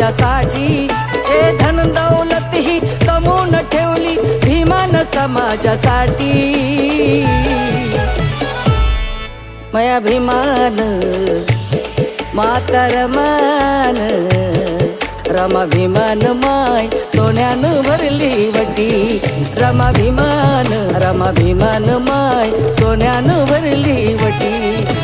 समाजासाठी, ए धन दौलत ही कमवून ठेवली भीमान समाजासाठी. माया भीमान मातरमान, रमा भीमान माय सोन्यानं भरली वटी. रमा भीमान माय सोन्यानं भरली वटी.